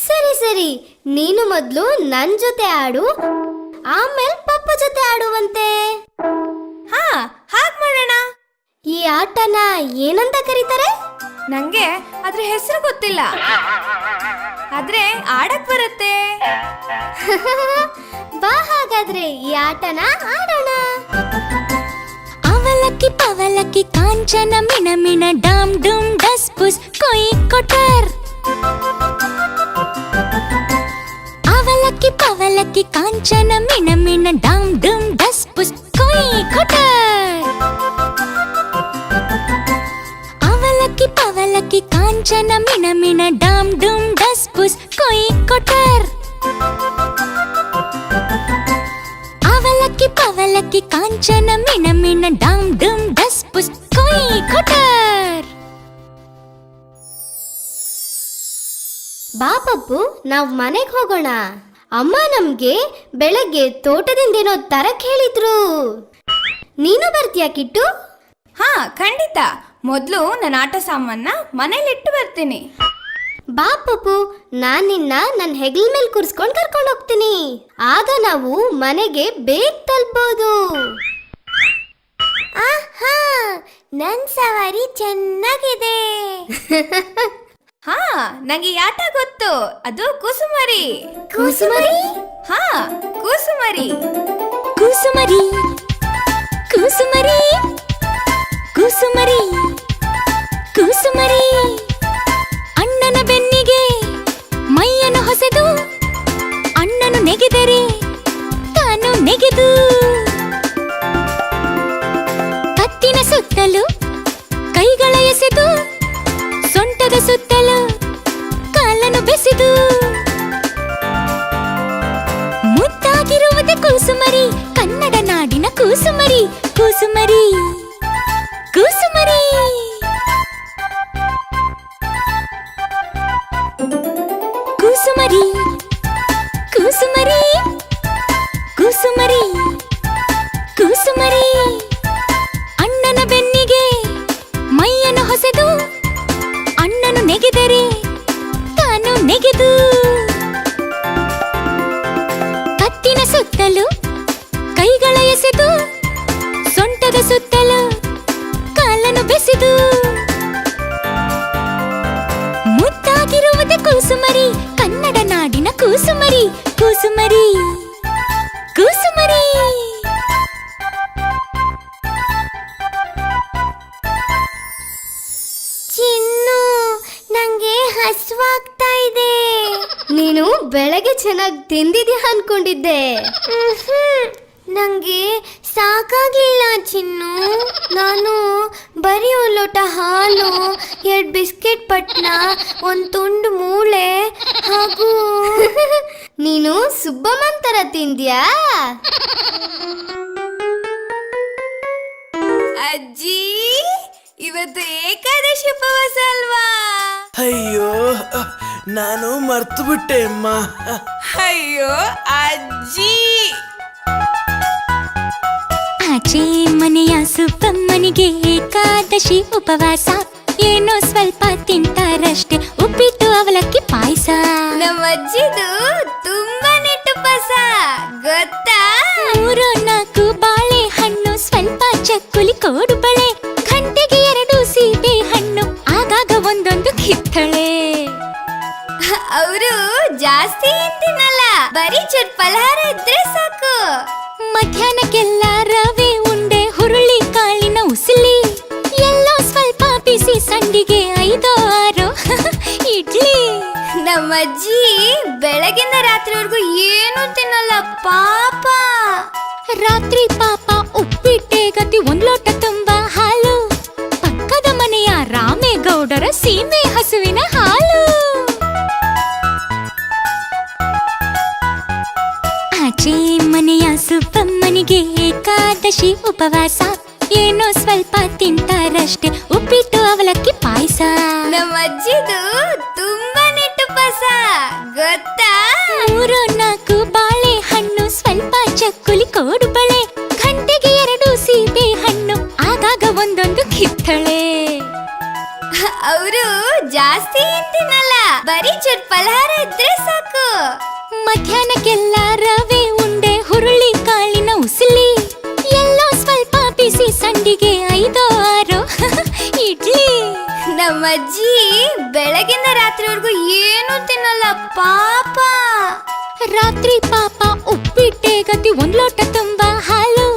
ಸರಿ ಸರಿ, ನೀನು ಮೊದ್ಲು ನನ್ ಜೊತೆ ಆಡು, ಆಮೇಲೆ ಪಪ್ಪ ಜೊತೆ ಆಡುವಂತೆ. ಹಾಗ್ ಮಾಡೋಣ. ಈ ಆಟನ ಏನಂತ ಕರೀತಾರೆ? ನಂಗೆ ಅದ್ರ ಹೆಸರು ಗೊತ್ತಿಲ್ಲ, ಆದ್ರೆ ಆಡಕ್ ಬರುತ್ತೆ. ಬಾ, ಹಾಗಾದ್ರೆ ಈ ಆಟನ ಆಡೋಣ. ಅವಲಕ್ಕಿ ಪವಲಕ್ಕಿ ಕಾಂಚನ ಮಿಣ ಮಿಣ ಡಾಮ್ ಡೂಮ್ ಡಸ್ ಪುಸ್ ಕೊಯ್ ಕೊಟರ್. ಅವಲಕ್ಕಿ ಪವಲಕ್ಕಿ ಕಾಂಚನ ಮಿಣ ಮಿಣ ಡಾಮ್ ಡೂಮ್ ಡಸ್ ಪುಸ್ ಕೊಯ್ ಕೊಟರ್. ಅವಲಕ್ಕಿ ಪವಲಕ್ಕಿ ಕಾಂಚನ ಮಿಣ ಮಿಣ ಡಾಮ್ ಡೂಮ್ ಡಸ್ ಪುಸ್ ಕೊಯ್ ಕೊಟರ್. ಅವಲಕ್ಕಿ ಪವಲಕ್ಕಿ ಕಾಂಚನ ಮಿಣ ಮಿಣ ಡಾಮ್ ಡೂಮ್ ಡಸ್ ಪುಸ್ ಕೊಯ್ ಕೊಟರ್. ಬಾ ಪಪ್ಪು, ನಾವ್ ಮನೆಗ್ ಹೋಗೋಣ. ಅಮ್ಮ ನಮ್ಗೆ ಬೆಳಗ್ಗೆ ತೋಟದಿಂದೇನೋ ತರಕ್ ಹೇಳಿದ್ರು. ನೀನು ಬರ್ತೀಯಾ ಕಿಟ್ಟು? ಖಂಡಿತ. ಮೊದ್ಲು ನನ್ನ ಆಟ ಸಾಮಾನ ಮನೇಲಿಟ್ಟು ಬರ್ತೀನಿ. ಬಾ ಪಪ್ಪು, ನಾನ್ ನಿನ್ನ ನನ್ನ ಹೆಗಲ ಮೇಲೆ ಕೂರಿಸ್ಕೊಂಡು ಕರ್ಕೊಂಡು ಹೋಗ್ತೀನಿ. ಆಗ ನಾವು ಮನೆಗೆ ಬೇಗ ತಲುಪಬಹುದು. ಆಹಾ, ನನ್ ಸವಾರಿ ಚೆನ್ನಾಗಿದೆ. ನಂಗೆ ಈ ಆಟ ಗೊತ್ತು, ಅದು ಕುಸುಮರಿ. ಕೂಸುಮರಿ? ಕುಸುಮರಿ. ಕುಸುಮರಿ ಕುಸುಮರಿ ಕುಸುಮರಿ ಕುಸುಮರಿ. ಅಣ್ಣನ ಬೆನ್ನಿಗೆ ಮೈಯನ್ನು ಹೊಸೆದು ಅಣ್ಣನು ನೆಗೆದರೆ ತಾನು ನೆಗೆದು ಸುತ್ತಲೂ ಕೈಗಳ ಎಸೆದು ಸೊಂಟದ ಸುತ್ತಲೂ ಕಾಲನ್ನು ಬೆಸೆದು ಮುದ್ದಾಗಿರುವುದೇ ಕೂಸುಮರಿ ಕನ್ನಡ ನಾಡಿನ ಕೂಸುಮರಿ ಕೂಸುಮರಿ ಕೂಸುಮರಿ ಕೂಸುಮರಿ ಕೂಸುಮರಿ ಕೂಸುಮರಿ ಕೂಸುಮರಿ ಅಣ್ಣನ ಬೆನ್ನಿಗೆ ಮೈಯನ್ನು ಹೊಸೆದು ಅಣ್ಣನು ನೆಗೆದರೆ ತಾನು ನೆಗೆದು ಕತ್ತಿನ ಸುತ್ತಲೂ ಕೈಗಳ ಎಸೆದು ಸೊಂಟದ ಸುತ್ತಲೂ ಕಾಲನ್ನು ಬೆಸೆದು ಮುದ್ದಾಗಿರುವುದೇ ಕೂಸುಮರಿ ಕನ್ನಡ ನಾಡಿನ ಕೂಸುಮರಿ ಕೂಸುಮರಿ ಕೂಸುಮರಿ ಚಿನ್ನು, ನಂಗೆ ಹಸುವಾಗ್ತಾ ಇದೆ. ನೀನು ಬೆಳಗ್ಗೆ ಚೆನ್ನಾಗಿ ತಿಂದಿದ್ಯಾ ಅನ್ಕೊಂಡಿದ್ದೆ. ನಂಗೆ ಸಾಕಾಗ್ಲಿಲ್ಲ ಚಿನ್ನು. ನಾನು ಬರೀ ಒಂದು ಲೋಟ ಹಾಲು, 2 ಬಿಸ್ಕೆಟ್ ಪಟ್ನ, 1 ತುಂಡು ಮೂಳೆ ಹಾಗೂ ನೀನು ಸುಬ್ಬಮ್ಮನ್ ತರ ತಿಂದ್ಯಾ? ಅಜ್ಜಿ, ಇವತ್ತು ಏಕಾದಶಿ ಉಪವಾಸ ಅಲ್ವಾ? ಅಯ್ಯೋ, ನಾನು ಮರ್ತು ಬಿಟ್ಟೆ ಅಮ್ಮ. ಅಯ್ಯೋ ಅಜ್ಜಿ, ಆಚೆ ಮನೆಯ ಸುಬ್ಬಮ್ಮನಿಗೆ ಏಕಾದಶಿ ಉಪವಾಸ. ಏನೋ ಸ್ವಲ್ಪ ತಿಂತಾರಷ್ಟೇ, ಉಪ್ಪಿಟ್ಟು ಅವಲಕ್ಕಿ ಪಾಯಸ. ನಮ್ಮ ಅಜ್ಜಿದು ತುಂಬಾ ಉಪವಾಸ ಗೊತ್ತಾ? 3-4 ಬಾಳೆಹಣ್ಣು, ಸ್ವಲ್ಪ ಚಕ್ಕುಲಿ ಕೋಡುಬಳೆ, ಗಂಟೆಗೆ 2 ಸೀಬೆ ಹಣ್ಣು, ಆಗಾಗ ಒಂದೊಂದು ಕಿತ್ತಳೆ. ಅವರು ಜಾಸ್ತಿ ತಿನ್ನಲ್ಲ, ಬರೀ ಚೂರ್ ಫಲಹಾರ ಇದ್ರೆ ಸಾಕು. ಮಧ್ಯಾಹ್ನಕ್ಕೆಲ್ಲ ರವೆ ಉಂಡೆ, ಹುರುಳಿ ಕಾಳಿನ ಉಸಿಲಿ, ಎಲ್ಲೋ ಸ್ವಲ್ಪ ಬಿಸಿ ಸಂಡಿಗೆ, 5-6 ಇಡ್ಲಿ. ನಮ್ಮ ಅಜ್ಜಿ ಬೆಳಗಿಂದ ರಾತ್ರಿವರೆಗೂ ಏನು ತಿನ್ನಲ್ಲ ಪಾಪ. ರಾತ್ರಿ ಪಾಪ ಉಪ್ಪಿಟ್ಟೆ ಗತಿ, 1 ಲೋಟ ತುಂಬಾ ಹಾಲು, ಪಕ್ಕದ ಮನೆಯ ರಾಮೇಗೌಡರ ಸೀಮೆ ಹಸುವಿನ ಹಾಲು. ಆಚೆ ಮನೆಯ ಸುಬ್ಬಮ್ಮನಿಗೆ ಏಕಾದಶಿ ಉಪವಾಸ. ಏನೋ ಸ್ವಲ್ಪ ತಿಂತಾರಷ್ಟೇ, ಉಪ್ಪಿಟ್ಟು ಅವಲಕ್ಕಿ ಪಾಯಸ. ನಮ್ಮ ಅಜ್ಜಿದು ತುಂಬಾ ಉಪವಾಸ ಗೊತ್ತಾ? 3-4 ಬಾಳೆಹಣ್ಣು, ಸ್ವಲ್ಪ ಚಕ್ಕುಲಿ ಕೋಡುಬಳೆ, ಗಂಟೆಗೆ 2 ಸೀಬೆ ಹಣ್ಣು, ಆಗಾಗ ಒಂದೊಂದು ಕಿತ್ತಳೆ. ಅವರು ಜಾಸ್ತಿ ತಿನ್ನಲ್ಲ, ಬರೀ ಚೂರ್ ಫಲಹಾರ ಇದ್ರೆ ಸಾಕು. ಮಧ್ಯಾಹ್ನಕ್ಕೆಲ್ಲ ರವೆ ಉಂಡೆ, ಹುರುಳಿ ಕಾಳಿನ ಉಸಿಲಿ, ಎಲ್ಲೋ ಸ್ವಲ್ಪ ಬಿಸಿ ಸಂಡಿಗೆ, 5-6 ಇಡ್ಲಿ. ನಮ್ಮ ಅಜ್ಜಿ ಬೆಳಗಿಂದ ರಾತ್ರಿವರೆಗೂ ಏನು ತಿನ್ನಲ್ಲ ಪಾಪ. ರಾತ್ರಿ ಪಾಪ ಉಪ್ಪಿಟ್ಟೆ ಗತಿ, 1 ಲೋಟ ತುಂಬಾ ಹಾಲು,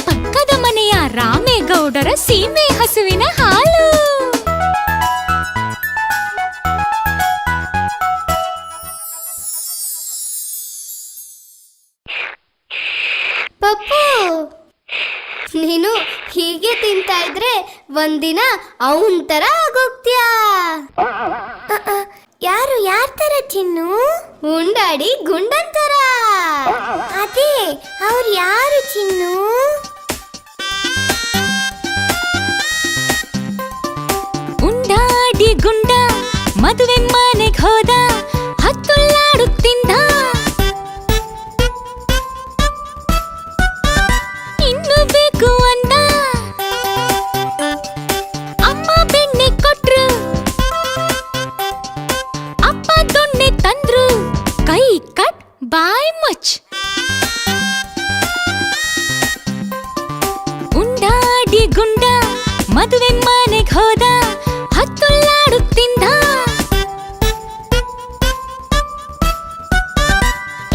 ಪಕ್ಕದ ಮನೆಯ ರಾಮೇಗೌಡರ ಸೀಮೆ ಹಸುವಿನ ಹಾಲು. ಪಪ್ಪು, ನೀನು ಹೀಗೆ ತಿಂತಾ ಇದ್ರೆ ಒಂದಿನ ಅವನ್ ತರ ಆಗೋಗ್ತೀಯಾ. ಯಾರು ಯಾರ ತರ ಚಿನ್ನು? ಉಂಡಾಡಿ ಗುಂಡನ್ ತರ. ಅದೇ, ಅವ್ರು ಯಾರು ಚಿನ್ನು? ಉಂಡಾಡಿ ಗುಂಡ ಮದುವೆ ಮನೆಗ್ ಹೋದ, ಹತ್ತುಲ್ಲಾಡುತ್ತಿಂದ, ಇನ್ನು ಬೇಕು ಅಂದ. ಅಮ್ಮ ಬೆಣ್ಣೆ ಕೊಟ್ರು, ಅಪ್ಪ ದೊಣ್ಣೆ ತಂದ್ರು, ಕೈ ಕಟ್ ಬಾಯ್ ಮುಚ್. ಉಂಡಾಡಿ ಗುಂಡ ಮದುವೆ ಮನೆಗ್ ಹೋದ, ಹತ್ತುಲ್ಲಾಡುತ್ತಿಂದ,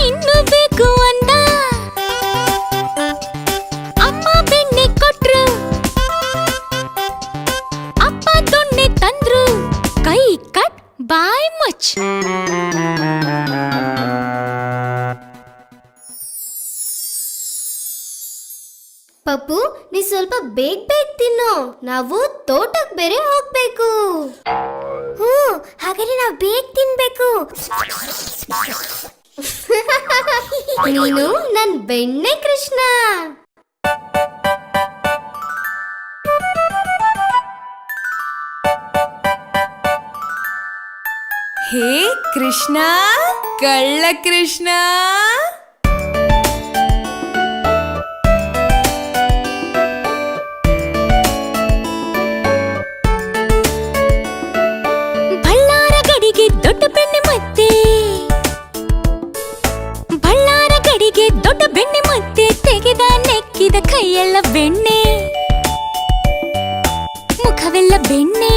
ಇನ್ನು ಬೇಕು ಅಂದ. ಅಮ್ಮ ಬೆಣ್ಣೆ ಕೊಟ್ರು, ಅಪ್ಪ ದೊಣ್ಣೆ ತಂದ್ರು, ಕೈ ಕಟ್ ಬಾಯ್ ಮುಚ್. ಪಪ್ಪು ನೀ ಸ್ವಲ್ಪ ಬೇಗ ಬೇಗ ತಿನ್ನು, ನಾವು ತೋಟಕ್ಕೆ ಬೇರೆ ಹೋಗ್ಬೇಕು. ಹ್ಞೂ, ಹಾಗಾದ್ರೆ ನಾವು ಬೇಗ ತಿನ್ಬೇಕು. ನೀನು ನನ್ ಬೆಣ್ಣೆ ಕೃಷ್ಣ. ಹೇ ಕೃಷ್ಣ, ಕಳ್ಳ ಕೃಷ್ಣ. ಬಳ್ಳಾರ ಗಡಿಗೆ ದೊಡ್ಡ ಬೆಣ್ಣೆ ಮತ್ತೆ, ಬಳ್ಳಾರ ಗಡಿಗೆ ದೊಡ್ಡ ಬೆಣ್ಣೆ ಮತ್ತೆ, ತೆಗೆದ ನೆಕ್ಕಿದ ಕೈಯೆಲ್ಲ ಬೆಣ್ಣೆ, ಮುಖವೆಲ್ಲ ಬೆಣ್ಣೆ.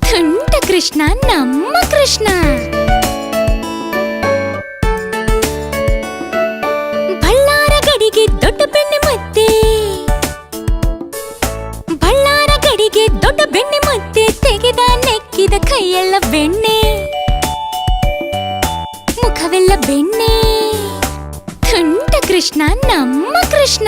ತುಂಟ ಕೃಷ್ಣ ನಮ್ಮ ಕೃಷ್ಣ. ಬಳ್ಳಾರ ಗಡಿಗೆ ದೊಡ್ಡ ಬೆಣ್ಣೆ ಮತ್ತೆ, ಬಳ್ಳಾರ ಗಡಿಗೆ ದೊಡ್ಡ ಬೆಣ್ಣೆ ಮತ್ತೆ, ತೆಗೆದ ನೆಕ್ಕಿದ ಕೈಯೆಲ್ಲ ಬೆಣ್ಣೆ, ಮುಖವೆಲ್ಲ ಬೆಣ್ಣೆ. ತುಂಟ ಕೃಷ್ಣ ನಮ್ಮ ಕೃಷ್ಣ.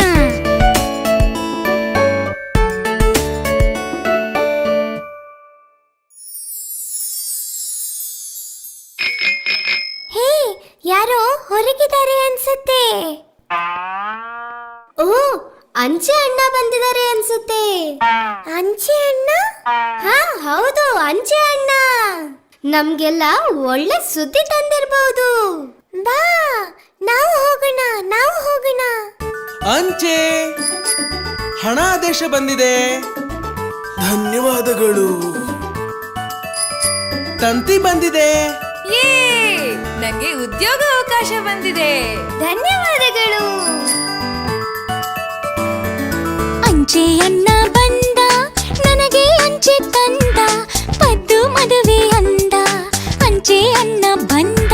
ಹೇ, ಯಾರೋ ಹೊರಗಿದ್ದಾರೆ ಅನ್ಸುತ್ತೆ. ಓ, ಅಂಚೆ ಅಣ್ಣ ಬಂದಿದ್ದಾರೆ ಅನ್ಸುತ್ತೆ. ಅಂಚೆ ಅಣ್ಣ? ಹಾ ಹೌದು, ಅಂಚೆ ಅಣ್ಣ ನಮ್ಗೆಲ್ಲ ಒಳ್ಳೆ ಸುದ್ದಿ ತಂದಿರ್ಬಹುದು. ಬಾ, ನಾವು ಹೋಗೋಣ, ನಾವು ಹೋಗೋಣ. ಅಂಚೆ ಹಣ ಆದೇಶ ಬಂದಿದೆ. ಧನ್ಯವಾದಗಳು. ತಂತಿ ಬಂದಿದೆ. ಯೇ, ನಂಗೆ ಉದ್ಯೋಗ ಅವಕಾಶ ಬಂದಿದೆ. ಧನ್ಯವಾದಗಳು. ಅಂಚೆ ಅಣ್ಣ ಬಂದ, ನನಗೆ ಅಂಚೆ ತಂದ, ಪದ್ದು ಮದುವೆ ಅಂದ, ಅಂಚೆ ಅಣ್ಣ ಬಂದ.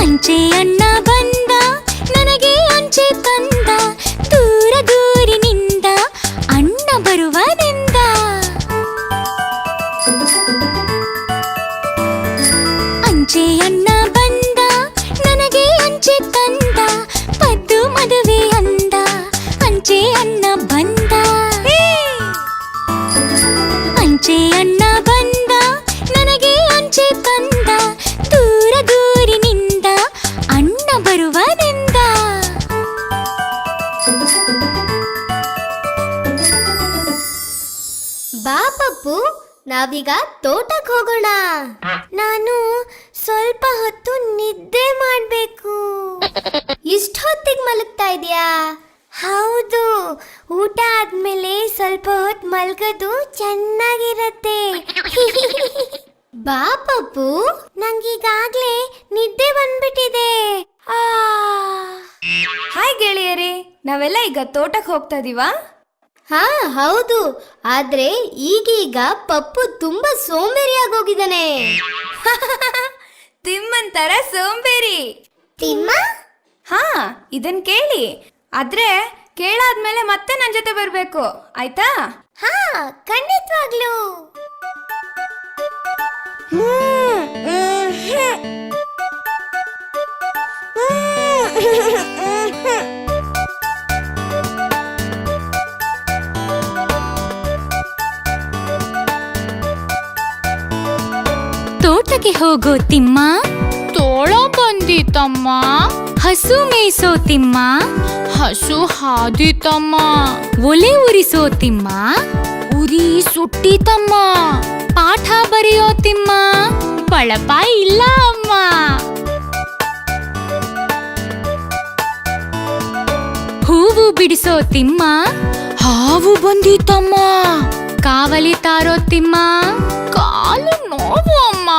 ಅಂಚೆ ಅಣ್ಣ ಬಂದ, ನನಗೆ ಅಂಚೆ ತಂದ, ದೂರ ದೂರಿನಿಂದ ಅಣ್ಣ ಬರುವನೆಂದ. ಅಂಚೆ ಅಣ್ಣ ಬಂದ, ನನಗೆ ಅಂಚೆ ತಂದ, ಪದ್ದು ಮದುವೆ ಅಂದ, ಅಂಚೆ ಅಣ್ಣ ಬಂದ. ಅಂಚೆ ಅಣ್ಣ ಬಂದ, ನನಗೆ ಅಂಚೆ ತಂದ, ದೂರ ದೂರಿನಿಂದ ಅಣ್ಣ ಬರುವನೆಂದ. ಬಾ ಪಪ್ಪು, ನಾವೀಗ ತೋಟಕ್ಕೆ ಹೋಗೋಣ. ನಾನು ಸ್ವಲ್ಪ ಹೊತ್ತು ನಿದ್ದೆ ಮಾಡ್ಬೇಕು. ಇಷ್ಟ ಹೊತ್ತಿಗೆ ಮಲಗ್ತಾ ಇದೀಯಾ? ಹೌದು, ಊಟ ಆದ್ಮೇಲೆ ಸ್ವಲ್ಪ ಹೊತ್ತು ಮಲ್ಗೋದು ಚೆನ್ನಾಗಿರತ್ತೆ. ಬಾ ಪಪ್ಪು. ನಂಗೀಗಾಗ್ಲೇ ನಿದ್ದೆ ಬಂದ್ಬಿಟ್ಟಿದೆ. ಹಾಯ್ ಗೆಳೆಯರೇ, ನಾವೆಲ್ಲ ಈಗ ತೋಟಕ್ಕೆ ಹೋಗ್ತಾ ಇದೀವಾ? ಹಾ ಹೌದು, ಆದ್ರೆ ಈಗೀಗ ಪಪ್ಪು ತುಂಬಾ ಸೋಂಬೇರಿಯಾಗೋಗಿದ್ದಾನೆ. ತಿಮ್ಮನ್ ತರ ಸೋಂಬೇರಿ. ತಿಮ್ಮ? ಹಾ, ಇದನ್ ಕೇಳಿ. ಆದ್ರೆ ಕೇಳಾದ್ಮೇಲೆ ಮತ್ತೆ ನನ್ ಜೊತೆ ಬರ್ಬೇಕು, ಆಯ್ತಾ? ಹಾ, ಖಂಡಿತವಾಗ್ಲೂ. ತೋಟಕ್ಕೆ ಹೋಗೋ ತಿಮ್ಮ, ತೋಳ ಬಂದಿತಮ್ಮ. ಹಸು ಮೇಯಿಸೋ ತಿಮ್ಮ, ಹಸು ಹಾದಿತಮ್ಮ. ಒಲೆ ಉರಿಸೋ ತಿಮ್ಮ, ಉರಿ ಸುಟ್ಟಿತಮ್ಮ. ಪಾಠ ಬರೆಯೋ ತಿಮ್ಮ, ಬಳಪ ಇಲ್ಲ ಅಮ್ಮ. ಹೂವು ಬಿಡಿಸೋ ತಿಮ್ಮ, ಹಾವು ಬಂದಿತಮ್ಮ. ಕಾವಲಿ ತಾರೋ ತಿಮ್ಮ, ಕಾಲು ನೋವು ಅಮ್ಮ.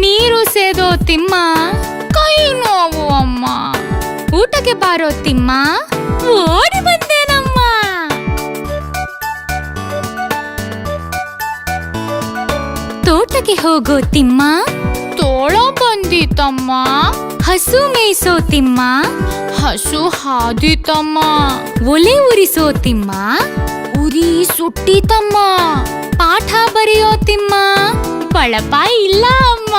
ನೀರು ಸೇದೋ ತಿಮ್ಮ, ಕೈ ನೋವು ಅಮ್ಮ. ಊಟಕ್ಕೆ ಬಾರೋ ತಿಮ್ಮ, ಓಡಿ ಬಂದೇನಮ್ಮ. ತೋಟಕ್ಕೆ ಹೋಗೋ ತಿಮ್ಮ, ತೋಳ ಬಂದಿತಮ್ಮ. ಹಸು ಮೇಯಿಸೋ ತಿಮ್ಮ, ಹಸು ಹಾದಿತಮ್ಮ. ಒಲೆ ಉರಿಸೋ ತಿಮ್ಮ, ಉರಿ ಸುಟ್ಟಿತಮ್ಮ. ಪಾಠ ಬರೆಯೋ ತಿಮ್ಮ, ಬಳಪ ಇಲ್ಲ ಅಮ್ಮ.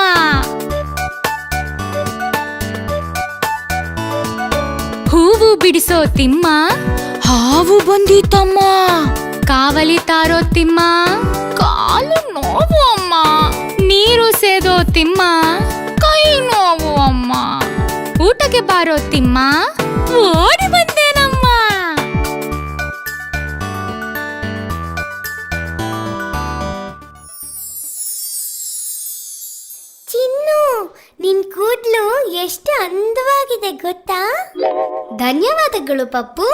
ಹೂ ಹೂವು ಬಿಡಿಸೋ ತಿಮ್ಮ, ಹಾವು ಬಂದಿತಮ್ಮ. ಕಾವಲಿ ತಾರೋ ತಿಮ್ಮ, ಕಾಲು ನೋವು ಅಮ್ಮ. ನೀರು ಸೇದೋ ತಿಮ್ಮ, ಕೈ ನೋವು ಅಮ್ಮ. ಊಟಕ್ಕೆ ಬಾರೋ ತಿಮ್ಮ, ಓಡಿ ಬಂದೇನಮ್ಮ. ಚಿನ್ನು, ನಿನ್ ಕೂದ್ಲು ಎಷ್ಟು ಅಂದವಾಗಿದೆ ಗೊತ್ತಾ? ಧನ್ಯವಾದಗಳು ಪಪ್ಪು.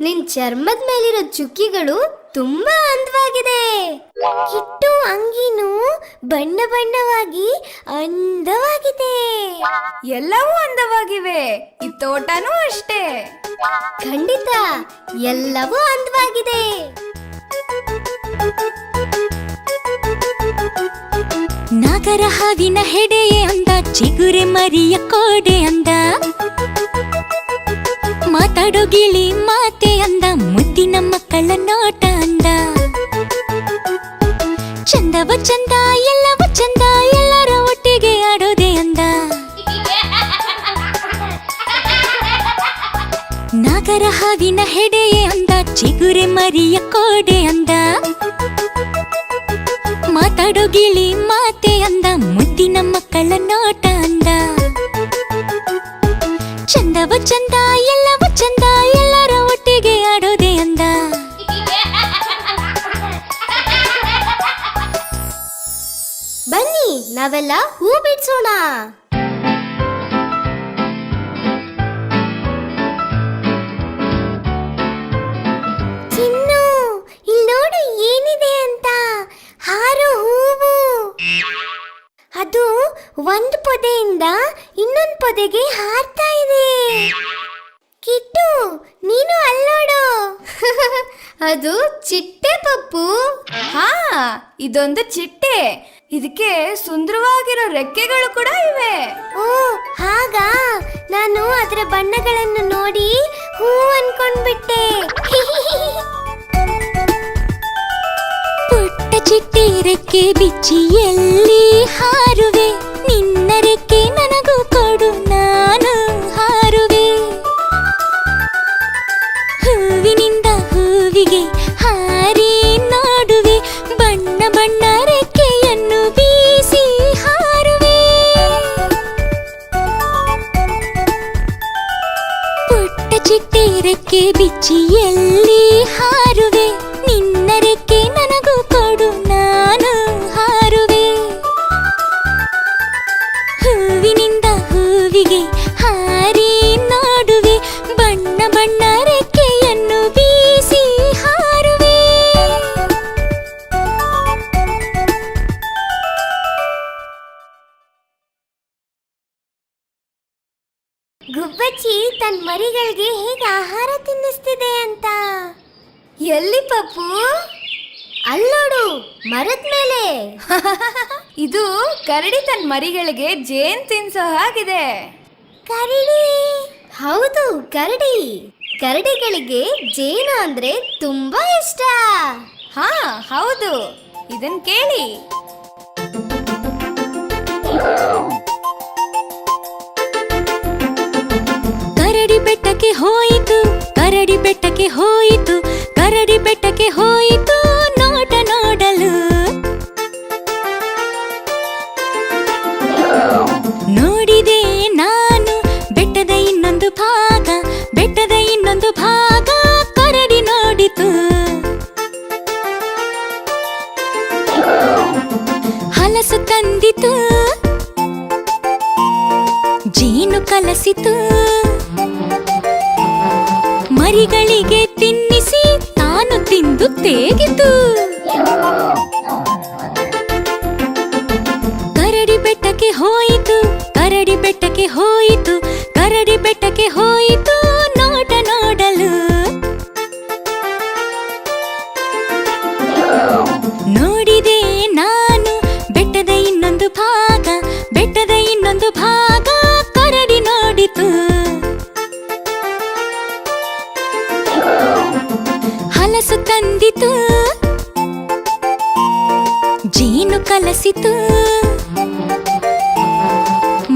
ನಿನ್ ಚರ್ಮದ ಮೇಲಿರೋ ಚುಕ್ಕಿಗಳು ತುಂಬಾ ಅಂದವಾಗಿದೆ. ಕಿಟ್ಟು ಅಂಗಿನೂ ಬಣ್ಣ ಬಣ್ಣವಾಗಿ ಅಂದವಾಗಿದೆ. ಎಲ್ಲವೂ ಅಂದವಾಗಿವೆ, ಈ ತೋಟನೂ ಅಷ್ಟೇ. ಖಂಡಿತ ಎಲ್ಲವೂ ಅಂದವಾಗಿದೆ. ನಾಗರ ಹಾವಿನ ಹೆಡೆಯೇ ಅಂದ, ಚಿಗುರೆ ಮರಿಯ ಕೋಡೆ ಅಂದ, ಮಾತಾಡೋ ಗಿಳಿ ಮಾತೆ ಅಂದ, ಮುದ್ದಿನ ಮಕ್ಕಳ ನೋಟ ಅಂದ. ಚಂದವ ಚಂದ ಎಲ್ಲವೂ ಚಂದ, ಎಲ್ಲರ ಒಟ್ಟಿಗೆ ಆಡೋದೆ ಅಂದ. ನಾಗರ ಹಾವಿನ ಹೆಡೆಯೇ ಅಂದ, ಚಿಗುರೆ ಮರಿಯ ಕೋಡೆ ಅಂದ, ಮಾತಾಡೋ ಗಿಳಿ ಮಾತೆ ಅಂದ, ಮುದ್ದಿನ ಮಕ್ಕಳ ನೋಟ ಅಂದ. ಚಂದವ ಚಂದ ಎಲ್ಲವೂ ಚಂದ, ಎಲ್ಲರ ಒಟ್ಟಿಗೆ ಆಡೋದೆ ಅಂದ. ಬನ್ನಿ ನಾವೆಲ್ಲ ಹೂ ಬಿಡ್ಸೋಣ. ಚಿನ್ನು, ಇಲ್ಲಿ ನೋಡು ಏನಿದೆ ಅಂತ. ಹಾರೋ ಹೂವು. ಅದು ಒಂದು ಪೊದೆಯಿಂದ ಇನ್ನೊಂದು ಪೊದೆಗೆ ಹಾರ್ತಾ ಇದೆ. ಕಿಟ್ಟು, ನೀನು ಅಲ್ಲೋಡು. ಅದು ಚಿಟ್ಟೆ ಪಪ್ಪು. ಹಾ, ಇದೊಂದು ಚಿಟ್ಟೆ. ಇದಕ್ಕೆ ಸುಂದರವಾಗಿರೋ ರೆಕ್ಕೆಗಳು ಕೂಡ ಇವೆ. ಓ ಹಾಗಾ? ನಾನು ಅದರ ಬಣ್ಣಗಳನ್ನು ನೋಡಿ ಹೂ ಅನ್ಕೊಂಡ್ಬಿಟ್ಟೆ. ಪುಟ್ಟ ಚಿಟ್ಟೆ ರೆಕ್ಕೆ ಬಿಚ್ಚಿ ಎಲ್ಲಿ ಹಾರುವೆ, ನಿನ್ನ ರೆಕ್ಕೆ ನನಗೂ ಕೊಡು ನಾನು ಹಾರುವೆ. ಹೂವಿನಿಂದ ಹೂವಿಗೆ ಹಾರಿ ನೋಡುವೆ, ಬಣ್ಣ ಬಣ್ಣ ರೆಕ್ಕೆಯನ್ನು ಬೀಸಿ ಹಾರುವೆ. ಪುಟ್ಟ ಚಿಟ್ಟೆ ರೆಕ್ಕೆ ಬಿಚ್ಚಿ ಎಲ್ಲಿ ಹಾರುವೆ, ನಿನ್ನ ರೆಕ್ಕೆ ನನಗೂ ಕೊಡು ನಾನು ಹಾರುವೆ. ಹೂವಿನಿಂದ ಹೂವಿಗೆ ಹಾರಿ ನೋಡುವೆ, ಬಣ್ಣ ಬಣ್ಣ ರೆಕ್ಕೆಯನ್ನು ಬೀಸಿ ಹಾರುವೆ. ಗುಬ್ಬಚ್ಚಿ ತನ್ನ ಮರಿಗಳಿಗೆ ಹೇಗೆ ಆಹಾರ ತಿನ್ನಿಸ್ತಿದೆ ಅಂತ. ಎಲ್ಲಿ ಪಪ್ಪು? ಅಲ್ಲೋಡು ಮರದ ಮೇಲೆ. ಇದು ಕರಡಿ ತನ್ನ ಮರಿಗಳಿಗೆ ಜೇನ್ ತಿನ್ಸೋ ಹಾಗಿದೆ. ಕರಡಿ? ಹೌದು, ಕರಡಿ. ಕರಡಿಗಳಿಗೆ ಜೇನು ಅಂದ್ರೆ ತುಂಬಾ ಇಷ್ಟ. ಹಾ ಹೌದು, ಇದನ್ ಕೇಳಿ. ಕರಡಿ ಬೆಟ್ಟಕ್ಕೆ ಹೋಯಿತು, ಕರಡಿ ಬೆಟ್ಟಕ್ಕೆ ಹೋಯಿತು, ಕರಡಿ ಬೆಟ್ಟಕ್ಕೆ ಹೋಯಿತು ನೋಟ ನೋಡಲು. ನೋಡಿದೆ ನಾನು ಬೆಟ್ಟದ ಇನ್ನೊಂದು ಭಾಗ, ಬೆಟ್ಟದ ಇನ್ನೊಂದು ಭಾಗ ಕರಡಿ ನೋಡಿತು. ಹಲಸು ತಂದಿತು, ಜೇನು ಕಲಸಿತು, ಮರಿಗಳಿಗೆ ತಿನ್ನಿಸಿ ತಾನು ತಿಂದು ತೇಗಿತು. ಕರಡಿ ಬೆಟ್ಟಕ್ಕೆ ಹೋಯಿತು, ಕರಡಿ ಬೆಟ್ಟಕ್ಕೆ ಹೋಯಿತು, ಕರಡಿ ಬೆಟ್ಟಕ್ಕೆ ಹೋಯಿತು ನೋಟ ನೋಡಲು. ನೋಡಿದೆ ನಾನು ಬೆಟ್ಟದ ಇನ್ನೊಂದು ಭಾಗ, ಬೆಟ್ಟದ ಇನ್ನೊಂದು ಭಾಗ ಕರಡಿ ನೋಡಿತು. ಹಲಸು ತಂದಿತು, ಜೇನು ಕಲಸಿತು,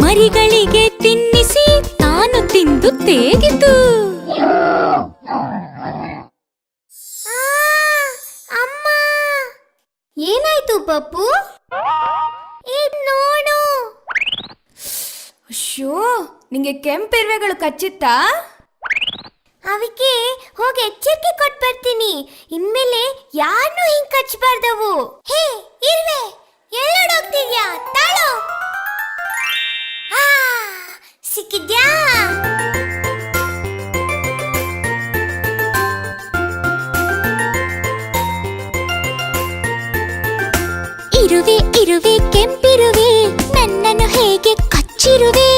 ಮರಿಗಳಿಗೆ ತಿನ್ನಿಸಿ ತಾನು ತಿಂದು ತೇಗಿತು. ಪಪ್ಪು? ಇದ್ ನೋಡು. ಅಶ್ಯೋ, ನಿಂಗೆ ಕೆಂಪಿರುವೆಗಳು ಕಚ್ಚಿತ್ತಾ? ಅವಕ್ಕೆ ಹೋಗಿ ಎಚ್ಚರಿಕೆ ಕೊಟ್ಟು ಬರ್ತೀನಿ. ಇನ್ಮೇಲೆ ಯಾರನ್ನೂ ಹಿಂಗ್ ಕಚ್ಚಬಾರ್ದವು. ಹೇ ಇರ್ವೆ, ಎಲ್ಲೋಡೋಗ್ತಿದ್ಯಾ? ತಾಳು. ಸಿಕ್ಕಿದ್ಯಾ? ಇರುವೆ ಇರುವೆ ಕೆಂಪಿರುವೆ ನನ್ನನ್ನು ಹೇಗೆ ಕಚ್ಚಿರುವೆ?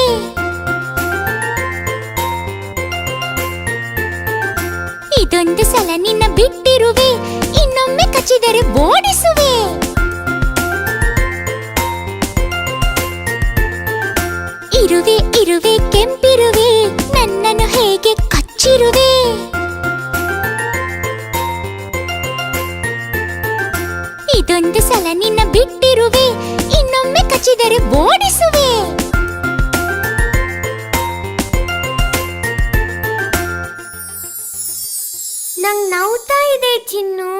ಇದೊಂದು ಸಲ ನಿನ್ನ ಬಿಟ್ಟಿರುವೆ, ಇನ್ನೊಮ್ಮೆ ಕಚ್ಚಿದರೆ ಓಡಿಸುವೆ. ಇರುವೆ ಇರುವೆ ಕೆಂಪಿರುವೆ ನನ್ನನ್ನು ಹೇಗೆ ಕಚ್ಚಿರುವೆ? ಇದೊಂದು ಸಲ ನಿನ್ನ ಬಿಟ್ಟಿರುವೆ, ಇನ್ನೊಮ್ಮೆ ಕಚ್ಚಿದರೆ ಓಡಿಸುವೆ. ನಂಗ್ ನೋವ್ತಾ ಇದೆ ಚಿನ್ನು.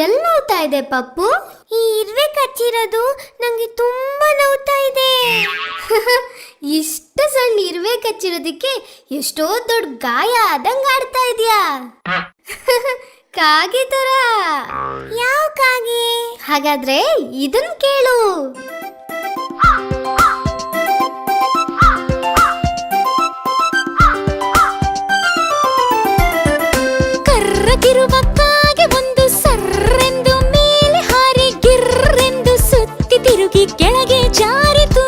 ಎಲ್ಲಿ ನೋವ್ತಾ ಇದೆ ಪಪ್ಪು? ಈ ಇರ್ವೆ ಕಚ್ಚಿರೋದು ನಂಗೆ ತುಂಬಾ ನೋವ್ತಾ ಇದೆ. ಇಷ್ಟು ಸಣ್ಣ ಇರುವೆ ಕಚ್ಚಿರೋದಕ್ಕೆ ಎಷ್ಟೋ ದೊಡ್ಡ ಗಾಯ ಆದಂಗ ಆಡ್ತಾ ಇದೀಯಾ. ಕಾಗೆ ತರ. ಯಾವ ಕಾಗೆ? ಹಾಗಾದ್ರೆ ಇದನ್ ಕೇಳು. ಕರ್ರಗಿರುವ ಕಾಗೆ ಒಂದು ಸರ್ರೆಂದು ಮೇಲೆ ಹಾರಿ ಗಿರ್ರೆಂದು ಸುತ್ತಿ ತಿರುಗಿ ಕೆಳಗೆ ಜಾರಿತು.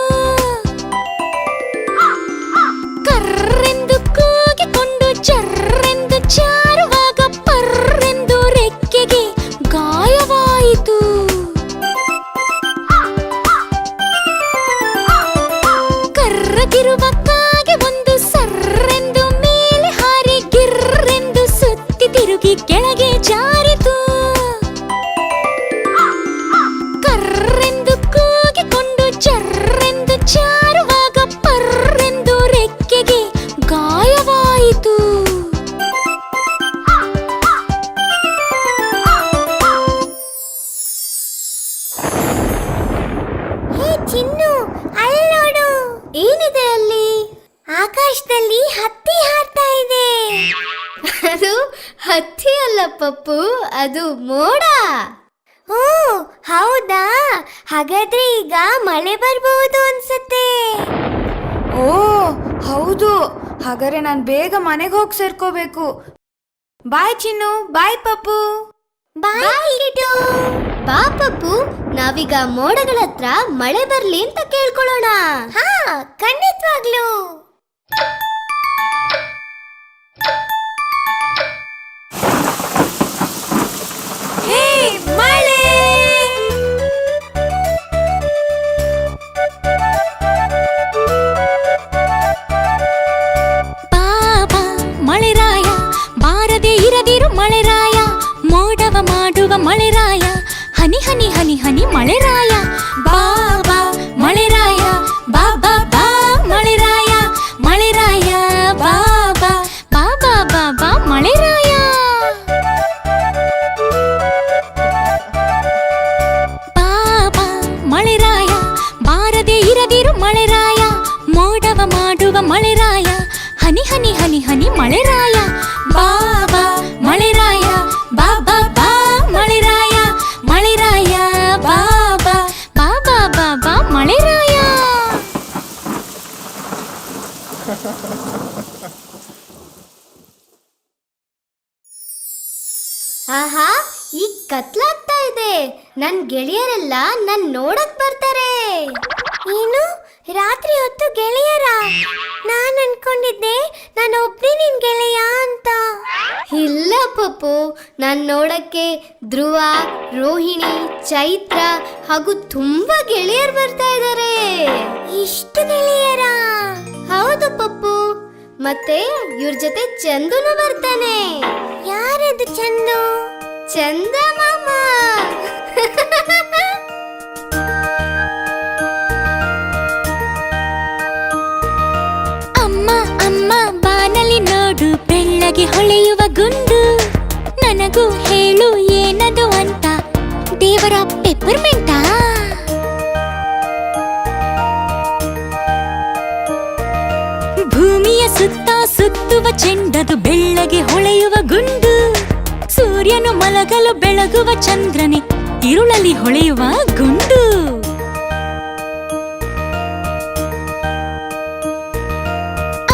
ಕರ್ರೆಂದು ಕೂಗಿಕೊಂಡು ಚರ್ರೆಂದು ಜಾರುವಾಗ ಪರ್ರೆಂದು ರೆಕ್ಕೆಗೆ ಗಾಯವಾಯಿತು. ಕರ್ರಗಿರುವ ಕಾಗೆ ಒಂದು ಸರ್ರೆಂದು ಮೇಲೆ ಹಾರಿ ಗಿರ್ರೆಂದು ಸುತ್ತಿ ತಿರುಗಿ ಕೆಳಗೆ ಜಾರಿತು. ಕರ್ರೆಂದು ಕೂಗಿಕೊಂಡು ಚರ್ರೆಂದು ಜಾರುವಾಗ ಪರ್ರೆಂದು ರೆಕ್ಕೆಗೆ ಗಾಯವಾಯಿತು. ಹೇ ಚಿನ್ನು, ಅಲ್ಲೋಡು. ಏನಿದೆ ಅಲ್ಲಿ? ಆಕಾಶದಲ್ಲಿ ಹತ್ತಿ ಹಾರ್ತಾ ಇದೆ. ಅದು ಹತ್ತಿ ಅಲ್ಲ ಪಪ್ಪು, ಅದು ಮೋಡ. ಓ ಹೌದಾ? ಹಾಗಾದ್ರೆ ಈಗ ಮಳೆ ಬರ್ಬಹುದು ಅನ್ಸುತ್ತೆ. ಓ ಹೌದು, ಹಾಗಾದ್ರೆ ನಾನು ಬೇಗ ಮನೆಗೆ ಹೋಗಿ ಸೇರ್ಕೋಬೇಕು. ಬಾಯ್ ಚಿನ್ನು, ಬಾಯ್ ಪಪ್ಪು. ಬಾಯ್ ಕಿಟ್ಟು. ಬಾ ಪಪ್ಪು, ನಾವೀಗ ಮೋಡಗಳ ಹತ್ರ ಮಳೆ ಬರ್ಲಿ ಅಂತ ಕೇಳ್ಕೊಳ್ಳೋಣ. ಹಾ, ಖಂಡಿತವಾಗ್ಲು. ಹೇ ಮಳೆ! ಬಾಬಾ ಮಳೆರಾಯ, ಬಾರದೆ ಇರದಿರು ಮಳೆರಾಯ, ಮೋಡವ ಮಾಡುವ ಮಳೆರಾಯ, ಹನಿ ಹನಿ ಹನಿ ಹನಿ ಮಳೆರಾಯ. ಬಾಬಾ ಮಳೆರಾಯ, ಬಾಬಾ ಬಾ ಮಳೆರಾಯ, ಮಳೆರಾಯ ಬಾಬಾ, ಬಾಬಾ ಬಾಬಾ ಮಳೆರಾಯ. ಬಾಬಾ ಮಳೆರಾಯ, ಬಾರದೆ ಇರದಿರು ಮಳೆರಾಯ, ಮೋಡವ ಮಾಡುವ ಮಳೆರಾಯ, ಹನಿ ಹನಿ ಹನಿ ಹನಿ ಮಳೆರಾಯ. ಬಾಬಾ ಮಳೆರಾಯ, ಬಾಬಾ ಬಾ ಮಳೆರಾಯ, ಮಳೆರಾಯ ಬಾಬಾ, ಬಾಬಾ ಬಾಬಾ ಮಳೆರಾಯ. ಆಹಾ, ಈಗ ಕತ್ಲಾಗ್ತಾ ಇದೆ. ನನ್ ಗೆಳೆಯರೆಲ್ಲ ನನ್ ನೋಡಕ್ ಬರ್ತಾರೆ. ಏನು ರಾತ್ರಿ ಹೊತ್ತು ಗೆಳೆಯರ? ನಾನ್ ಅನ್ಕೊಂಡಿದ್ದೆ ನಾನು ಒಬ್ನೇ ನಿನ್ ಗೆಳೆಯ ಅಂತ. ಇಲ್ಲ ಪಪ್ಪು, ನಾನ್ ನೋಡಕ್ಕೆ ಧ್ರುವ, ರೋಹಿಣಿ, ಚೈತ್ರ ಹಾಗೂ ತುಂಬಾ ಗೆಳೆಯರು ಬರ್ತಾ ಇದ್ದಾರೆ. ಇಷ್ಟು ಗೆಳೆಯರ? ಹೌದು ಪಪ್ಪು, ಮತ್ತೆ ಇವ್ರ ಜೊತೆ ಚಂದುನು ಬರ್ತಾನೆ. ಯಾರದು ಚಂದು? ಚಂದ ಮಾಮ. ಅಮ್ಮ ಅಮ್ಮ ಬಾನಲಿ ನೋಡು, ಬೆಳ್ಳಗೆ ಹೊಳೆಯುವ ಗುಂಡು, ನನಗೂ ಹೇಳು ಏನದು ಅಂತ. ದೇವರ ಪೆಪ್ಪರ್ಮೆಂಟಾ? ಭೂಮಿಯ ಸುತ್ತ ಸುತ್ತುವ ಚೆಂಡದು ಬೆಳ್ಳಗೆ ಹೊಳೆಯುವ ಗುಂಡು. ಸೂರ್ಯನು ಮಲಗಲು ಬೆಳಗುವ ಚಂದ್ರನೇ ಇರುಳಲ್ಲಿ ಹೊಳೆಯುವ ಗುಂಡು.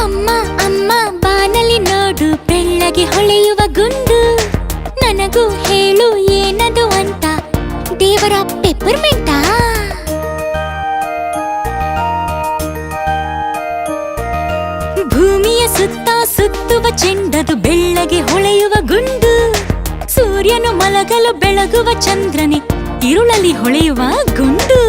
ಅಮ್ಮ ಅಮ್ಮ ಬಾನಲಿ ನೋಡು ಬೆಳ್ಳಗೆ ಹೊಳೆಯುವ ಗುಂಡು. ನನಗೂ ಹೇಳು ಏನದು ಅಂತ, ದೇವರ ಪೆಪ್ಪರ್ಮೆಂಟಾ? ಭೂಮಿಯ ಸುತ್ತ ಸುತ್ತುವ ಚೆಂಡದು ಬೆಳ್ಳಗೆ ಹೊಳೆಯುವ ಗುಂಡು. ಸೂರ್ಯನು ಮಲಗಲು ಬೆಳಗುವ ಚಂದ್ರನೇ ಇರುಳಲ್ಲಿ ಹೊಳೆಯುವ ಗುಂಡು.